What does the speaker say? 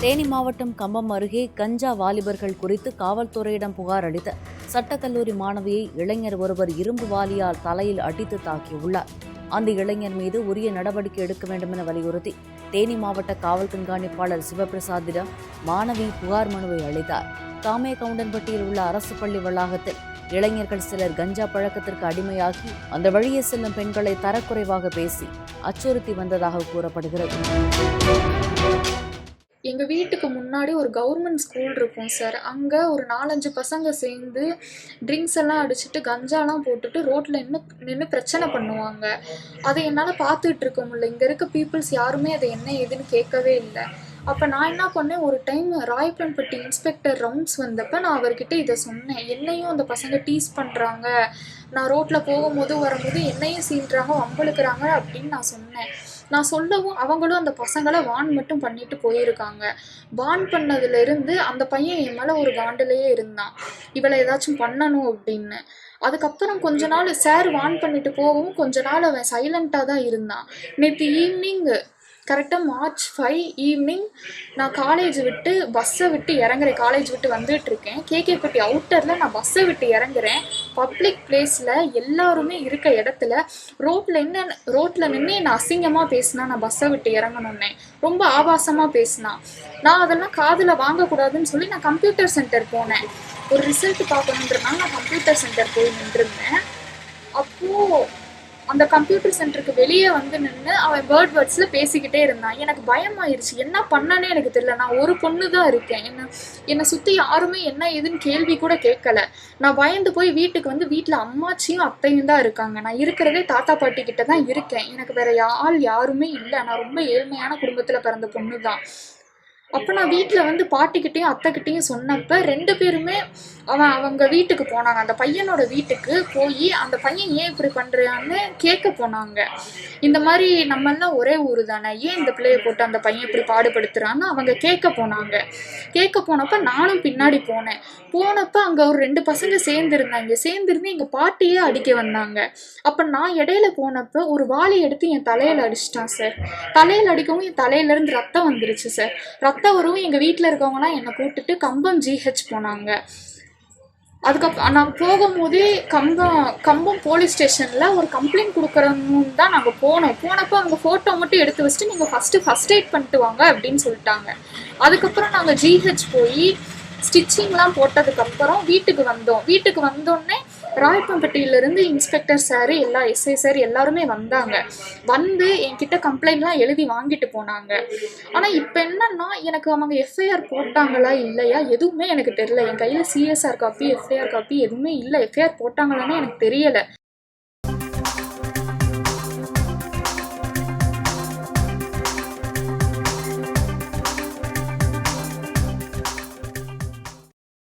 தேனி மாவட்டம் கம்பம் அருகே கஞ்சா வாலிபர்கள் குறித்து காவல்துறையிடம் புகார் அளித்த சட்டக்கல்லூரி மாணவியை இளைஞர் ஒருவர் இரும்பு வாளியால் தலையில் அடித்து தாக்கியுள்ளார். அந்த இளைஞர் மீது உரிய நடவடிக்கை எடுக்க வேண்டும் என வலியுறுத்தி தேனி மாவட்ட காவல் கண்காணிப்பாளர் சிவபிரசாத்திடம் மாணவி புகார் மனுவை அளித்தார். காமே கவுண்டன்பட்டியில் உள்ள அரசு பள்ளி வளாகத்தில் இளைஞர்கள் சிலர் கஞ்சா பழக்கத்திற்கு அடிமையாகி அந்த வழியே செல்லும் பெண்களை தரக்குறைவாக பேசி அச்சுறுத்தி வந்ததாக கூறப்படுகிறது. எங்கள் வீட்டுக்கு முன்னாடி ஒரு கவர்மெண்ட் ஸ்கூல் இருக்கும் சார். அங்கே ஒரு 4-5 பசங்க சேர்ந்து ட்ரிங்க்ஸ் எல்லாம் அடிச்சுட்டு கஞ்சாலாம் போட்டுட்டு ரோட்டில் நின்று பிரச்சனை பண்ணுவாங்க. அதை என்னால் பார்த்துட்டு இருக்க முடியல. இங்கே இருக்க பீப்புள்ஸ் யாருமே அதை என்ன ஏதுன்னு கேட்கவே இல்லை. அப்போ நான் என்ன பண்ணேன், ஒரு டைம் ராயப்பன்பட்டி இன்ஸ்பெக்டர் ரவுண்ட்ஸ் வந்தப்போ நான் அவர்கிட்ட இதை சொன்னேன். என்னையும் அந்த பசங்க டீஸ் பண்ணுறாங்க, நான் ரோட்டில் போகும்போது வரும்போது என்னையும் சீன்றாங்க, வம்பளுக்குறாங்க அப்படின்னு நான் சொன்னேன். நான் சொல்லவும் அவங்களும் அந்த பசங்களை வான் மட்டும் பண்ணிட்டு போயிருக்காங்க. வான் பண்ணதுலேருந்து அந்த பையன் என் மேலே ஒரு காண்டிலேயே இருந்தான், இவளை ஏதாச்சும் பண்ணணும் அப்படின்னு. அதுக்கப்புறம் கொஞ்ச நாள் சார் வான் பண்ணிட்டு போகவும் கொஞ்ச நாள் அவன் சைலண்ட்டாக தான் இருந்தான். நேற்று ஈவினிங் கரெக்டாக March 5 ஈவினிங் நான் பஸ்ஸை விட்டு இறங்குறேன். காலேஜ் விட்டு வந்துட்டுருக்கேன். கேகேப்பட்டி அவுட்டரில் நான் பஸ்ஸை விட்டு இறங்குறேன். பப்ளிக் பிளேஸில் எல்லாருமே இருக்க இடத்துல ரோட்டில் நின்று என்னை அசிங்கமாக பேசினா. நான் பஸ்ஸை விட்டு இறங்கணுன்னே ரொம்ப ஆபாசமாக பேசினான். நான் அதெல்லாம் காதில் வாங்கக்கூடாதுன்னு சொல்லி நான் கம்ப்யூட்டர் சென்டர் போனேன். ஒரு ரிசல்ட் பார்க்கணுன்றனால நான் கம்ப்யூட்டர் சென்டர் போய் நின்றுருந்தேன். அப்போது அந்த கம்ப்யூட்டர் சென்டருக்கு வெளியே வந்து நின்று அவன் வேர்ட்ஸில் பேசிக்கிட்டே இருந்தான். எனக்கு பயமாயிருச்சு, என்ன பண்ணனே எனக்கு தெரியல. நான் ஒரு பொண்ணு தான் இருக்கேன். என்னை சுற்றி யாருமே என்ன ஏதுன்னு கேள்வி கூட கேட்கல. நான் பயந்து போய் வீட்டுக்கு வந்து வீட்டில் அம்மாச்சியும் அத்தையும் தான் இருக்காங்க. நான் இருக்கிறதே தாத்தா பாட்டி கிட்ட தான் இருக்கேன். எனக்கு வேற யாருமே இல்லை. நான் ரொம்ப ஏழ்மையான குடும்பத்தில் பிறந்த பொண்ணு தான். அப்போ நான் வீட்டில் வந்து பாட்டிக்கிட்டையும் அத்தைக்கிட்டையும் சொன்னப்போ 2 பேருமே அவங்க வீட்டுக்கு போனாங்க. அந்த பையனோட வீட்டுக்கு போய் அந்த பையன் ஏன் இப்படி பண்ணுறான்னு கேட்க போனாங்க. இந்த மாதிரி நம்மெல்லாம் ஒரே ஊர் தானே, ஏன் இந்த பிள்ளையை போட்டு அந்த பையன் இப்படி பாடுபடுத்துறான்னு அவங்க கேட்க போனாங்க. கேட்க போனப்போ நானும் பின்னாடி போனப்போ அங்கே ஒரு 2 பசங்க சேர்ந்துருந்து எங்கள் பாட்டியே அடிக்க வந்தாங்க. அப்போ நான் இடையில போனப்போ ஒரு வாளி எடுத்து என் தலையில் அடிச்சிட்டான் சார். தலையில் அடிக்கவும் என் தலையிலேருந்து ரத்தம் வந்துருச்சு சார். ரத்தம் வரவும் எங்கள் வீட்டில் இருக்கவங்களாம் என்னை கூப்பிட்டுட்டு கம்பம் GH போனாங்க. அதுக்கப்புறம் நாங்கள் போகும்போதே கம்பம் போலீஸ் ஸ்டேஷனில் ஒரு கம்ப்ளைண்ட் கொடுக்குறோன்னு தான் நாங்கள் போனப்போ அவங்க ஃபோட்டோ மட்டும் எடுத்து வச்சுட்டு நீங்கள் ஃபஸ்ட் எய்ட் பண்ணிட்டு வாங்க அப்படின்னு சொல்லிட்டாங்க. அதுக்கப்புறம் நாங்கள் GH போய் ஸ்டிச்சிங்லாம் போட்டதுக்கப்புறம் வீட்டுக்கு வந்தோடனே ராயப்பன்பட்டியிலேருந்து இன்ஸ்பெக்டர் சார் எல்லா SI சார் எல்லாருமே வந்து என்கிட்ட கம்ப்ளைண்ட்லாம் எழுதி வாங்கிட்டு போனாங்க. ஆனால் இப்போ என்னன்னா எனக்கு அவங்க FIR போட்டாங்களா இல்லையா எதுவுமே எனக்கு தெரியல. என் கையில் CSR காப்பி FIR காப்பி எதுவுமே இல்லை. FIR போட்டாங்களான்னு எனக்கு தெரியலை.